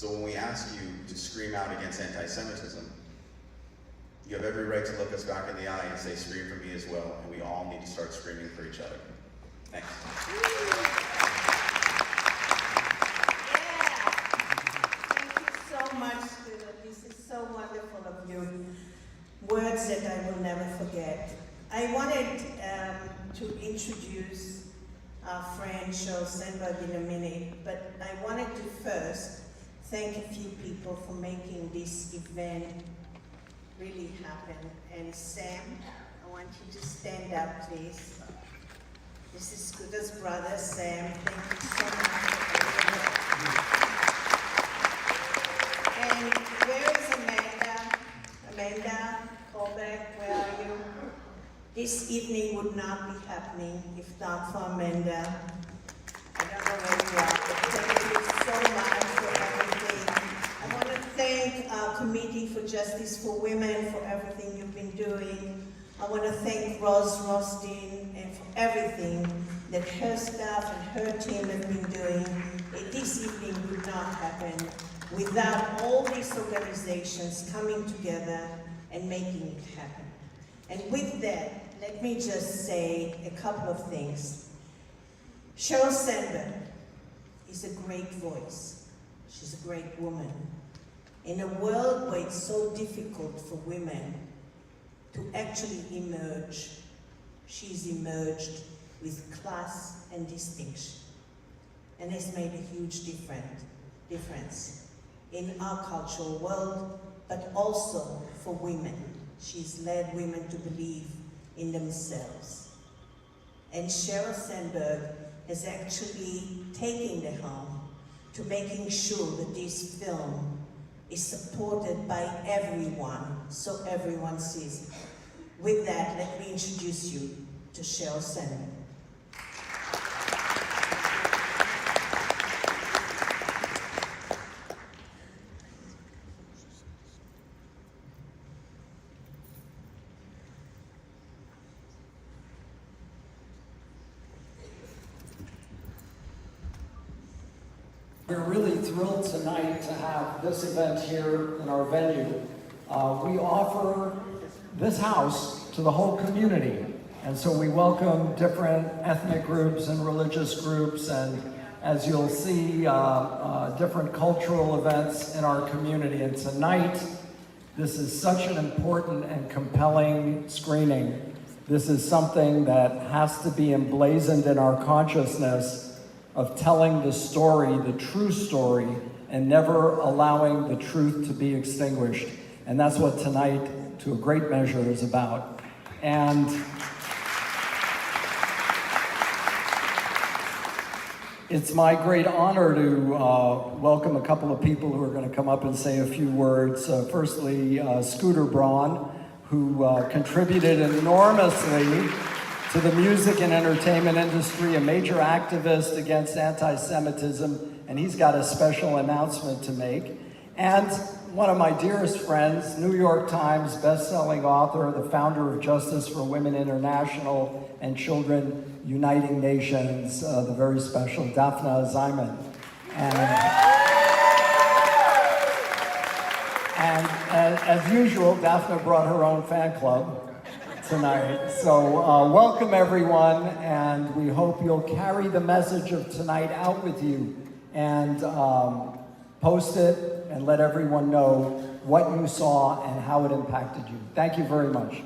So when we ask you to scream out against anti-Semitism, you have every right to look us back in the eye and say, scream for me as well, and we all need to start screaming for each other. Thanks. Yeah. Thank you so much. This is so wonderful of you. Words that I will never forget. I wanted to introduce our friend Sheryl Sandberg in a minute, but I wanted to first thank a few people for making this event really happen. And Sam, I want you to stand up, please. This is Scooter's brother, Sam. Thank you so much. And where is Amanda? Amanda Colbeck, where are you? This evening would not be happening if not for Amanda. I don't know where you are, but thank you so much for everything. I want to thank our Committee for Justice for Women for everything you've been doing. I want to thank Rose Rothstein and for everything that her staff and her team have been doing. This evening would not happen without all these organizations coming together and making it happen. And with that, let me just say a couple of things. Sheryl Sandberg is a great voice. She's a great woman. In a world where it's so difficult for women to actually emerge, she's emerged with class and distinction and has made a huge difference in our cultural world, but also for women. She's led women to believe in themselves. And Sheryl Sandberg has actually taken the helm to making sure that this film is supported by everyone, so everyone sees it. With that, let me introduce you to Sheryl Sandberg. We're really thrilled tonight to have this event here in our venue. We offer this house to the whole community, and so we welcome different ethnic groups and religious groups, and as you'll see, different cultural events in our community. And tonight, this is such an important and compelling screening. This is something that has to be emblazoned in our consciousness of telling the story, the true story, and never allowing the truth to be extinguished. And that's what tonight, to a great measure, is about. And it's my great honor to welcome a couple of people who are going to come up and say a few words. Firstly, Scooter Braun, who contributed enormously to the music and entertainment industry, a major activist against anti-Semitism, and he's got a special announcement to make. And one of my dearest friends, New York Times best-selling author, the founder of Justice for Women International and Children Uniting Nations, the very special Daphna Ziman. And as usual, Daphna brought her own fan club tonight. So welcome everyone, and we hope you'll carry the message of tonight out with you and post it and let everyone know what you saw and how it impacted you. Thank you very much.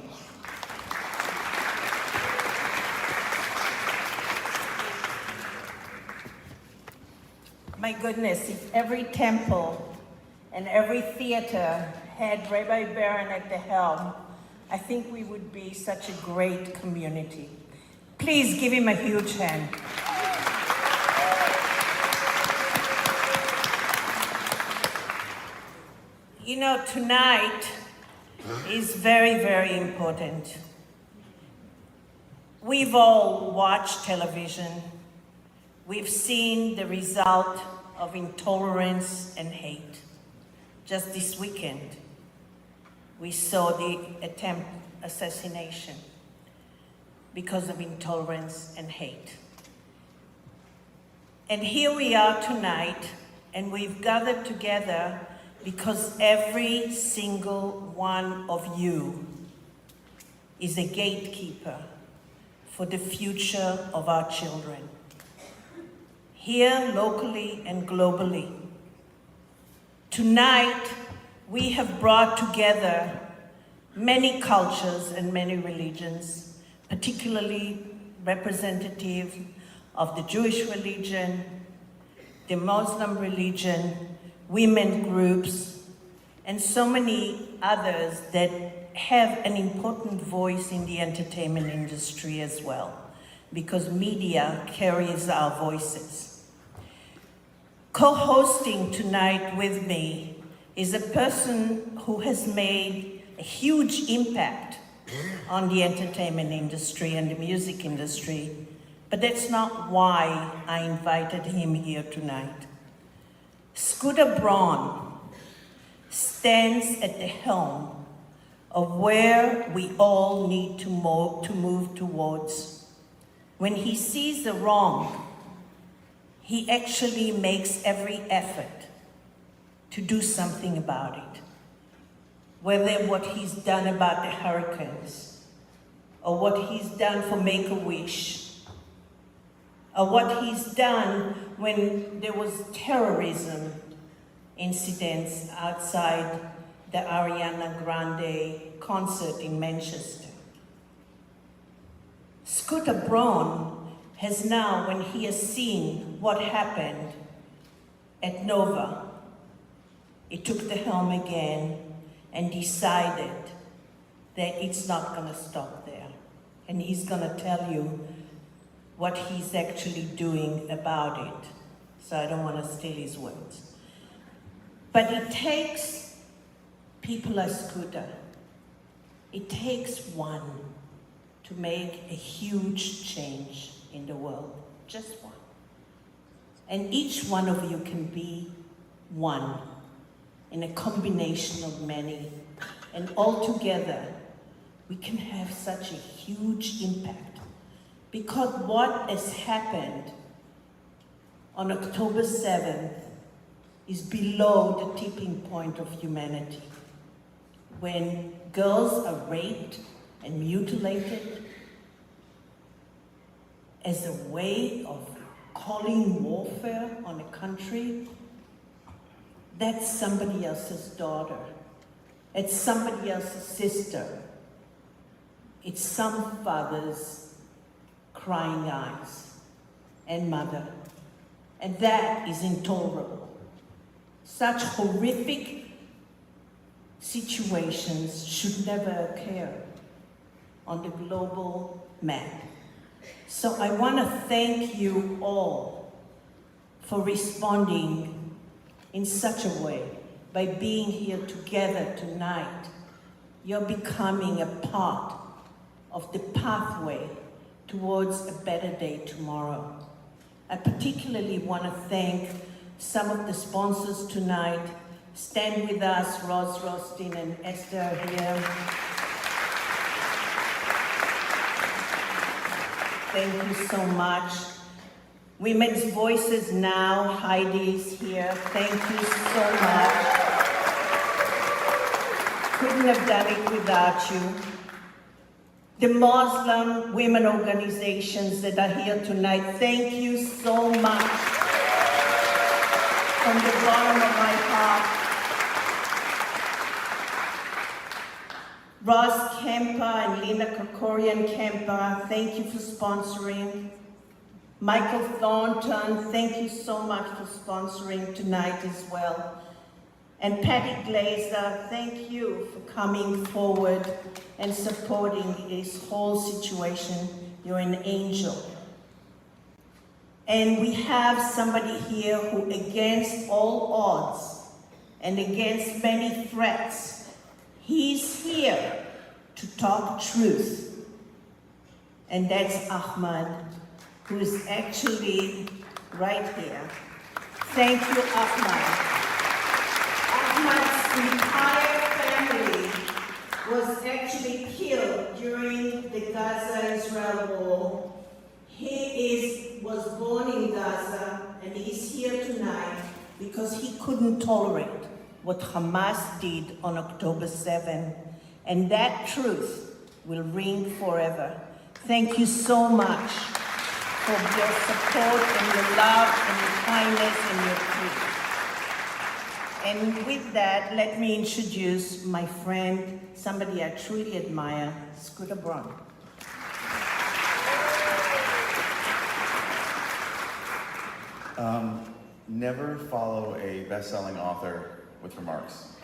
My goodness, if every temple and every theater had Rabbi Barron at the helm, I think we would be such a great community. Please give him a huge hand. You know, tonight is very, very important. We've all watched television. We've seen the result of intolerance and hate. Just this weekend, we saw the attempted assassination because of intolerance and hate. And here we are tonight and we've gathered together because every single one of you is a gatekeeper for the future of our children, here locally and globally. Tonight, we have brought together many cultures and many religions, particularly representative of the Jewish religion, the Muslim religion, women groups, and so many others that have an important voice in the entertainment industry as well, because media carries our voices. Co-hosting tonight with me is a person who has made a huge impact on the entertainment industry and the music industry, but that's not why I invited him here tonight. Scooter Braun stands at the helm of where we all need to move towards. When he sees the wrong, he actually makes every effort to do something about it. Whether what he's done about the hurricanes, or what he's done for Make-A-Wish, or what he's done when there was terrorism incidents outside the Ariana Grande concert in Manchester. Scooter Braun has now, when he has seen what happened at Nova, he took the helm again and decided that it's not going to stop there. And he's going to tell you what he's actually doing about it. So I don't want to steal his words. But it takes people like Scooter. It takes one to make a huge change in the world, just one. And each one of you can be one in a combination of many. And all together, we can have such a huge impact. Because what has happened on October 7th is below the tipping point of humanity. When girls are raped and mutilated as a way of calling warfare on a country, that's somebody else's daughter. It's somebody else's sister. It's some father's crying eyes and mother. And that is intolerable. Such horrific situations should never occur on the global map. So I want to thank you all for responding in such a way, by being here together tonight. You're becoming a part of the pathway towards a better day tomorrow. I particularly want to thank some of the sponsors tonight. Stand with us, Ross Rothstein and Esther here. Thank you so much. Women's Voices Now, Heidi's here. Thank you so much. Couldn't have done it without you. The Muslim women organizations that are here tonight, thank you so much. From the bottom of my heart. Ross Kemper and Lena Kokorian Kemper, thank you for sponsoring. Michael Thornton, thank you so much for sponsoring tonight as well. And Patty Glazer, thank you for coming forward and supporting this whole situation. You're an angel. And we have somebody here who, against all odds and against many threats, he's here to talk truth. And that's Ahmad, who is actually right here. Thank you, Ahmad. Ahmad's entire family was actually killed during the Gaza-Israel war. He was born in Gaza, and he's here tonight because he couldn't tolerate what Hamas did on October 7, and that truth will ring forever. Thank you so much for your support and your love and your kindness and your truth. And with that, let me introduce my friend, somebody I truly admire, Scooter Braun. Never follow a best-selling author with remarks.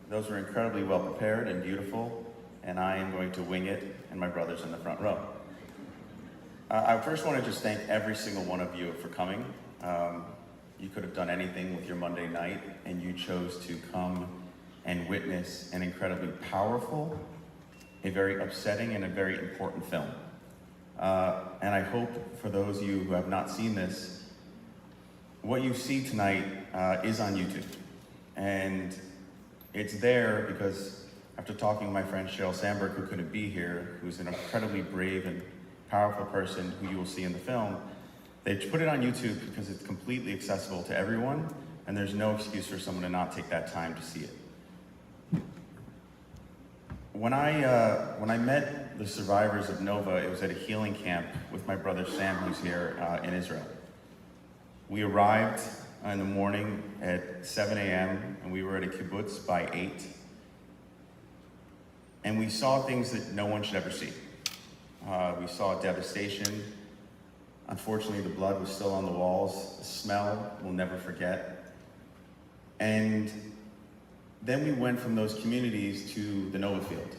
Those were incredibly well prepared and beautiful, and I am going to wing it, and my brother's in the front row. I first want to just thank every single one of you for coming. You could have done anything with your Monday night, and you chose to come and witness an incredibly powerful, a very upsetting, and a very important film. And I hope for those of you who have not seen this, what you see tonight is on YouTube. And it's there because after talking to my friend Sheryl Sandberg, who couldn't be here, who's an incredibly brave and powerful person who you will see in the film, they put it on YouTube because it's completely accessible to everyone, and there's no excuse for someone to not take that time to see it. When I met the survivors of Nova, it was at a healing camp with my brother Sam, who's here in Israel. We arrived in the morning at 7 a.m. and we were at a kibbutz by 8. And we saw things that no one should ever see. We saw devastation. Unfortunately, the blood was still on the walls. The smell we'll never forget. And then we went from those communities to the Nova field.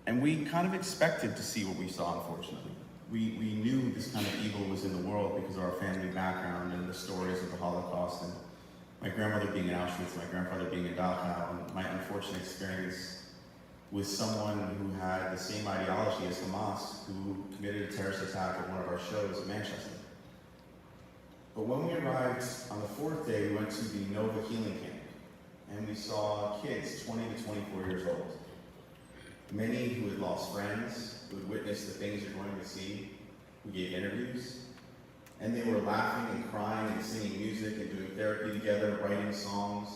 And we kind of expected to see what we saw, unfortunately. We knew this kind of evil was in the world because of our family background and the stories of the Holocaust, and my grandmother being in Auschwitz, my grandfather being in Dachau, and my unfortunate experience with someone who had the same ideology as Hamas, who committed a terrorist attack at one of our shows in Manchester. But when we arrived on the 4th day, we went to the Nova Healing Camp, and we saw kids 20 to 24 years old. Many who had lost friends, who had witnessed the things you're going to see, who gave interviews, and they were laughing and crying and singing music and doing therapy together, writing songs.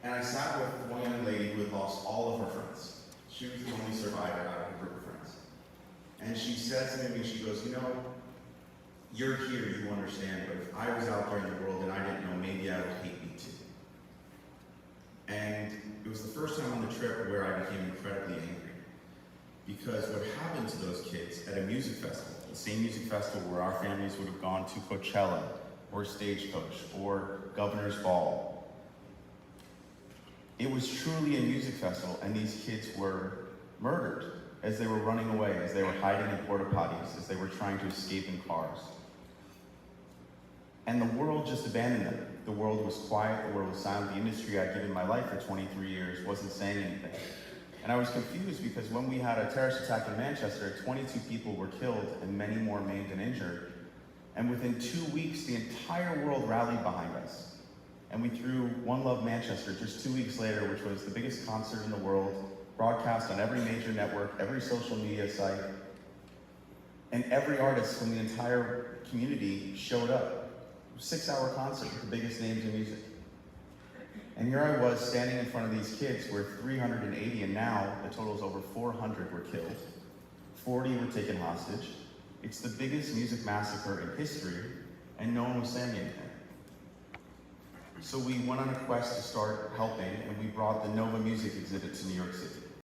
And I sat with one young lady who had lost all of her friends. She was the only survivor out of her group of friends. And she said to me, she goes, you know, you're here, you understand, but if I was out there in the world and I didn't know, maybe I would hate me too. And it was the first time on the trip where I became incredibly angry. Because what happened to those kids at a music festival, the same music festival where our families would have gone to Coachella, or Stagecoach, or Governor's Ball. It was truly a music festival, and these kids were murdered as they were running away, as they were hiding in porta potties, as they were trying to escape in cars. And the world just abandoned them. The world was quiet, the world was silent. The industry I'd given my life for 23 years wasn't saying anything. And I was confused because when we had a terrorist attack in Manchester, 22 people were killed and many more maimed and injured. And within 2 weeks, the entire world rallied behind us. And we threw One Love Manchester just 2 weeks later, which was the biggest concert in the world, broadcast on every major network, every social media site. And every artist from the entire community showed up. 6-hour concert with the biggest names in music. And here I was standing in front of these kids where 380, and now the total is over 400 were killed. 40 were taken hostage. It's the biggest music massacre in history, and no one was saying anything. So we went on a quest to start helping, and we brought the Nova Music exhibit to New York City.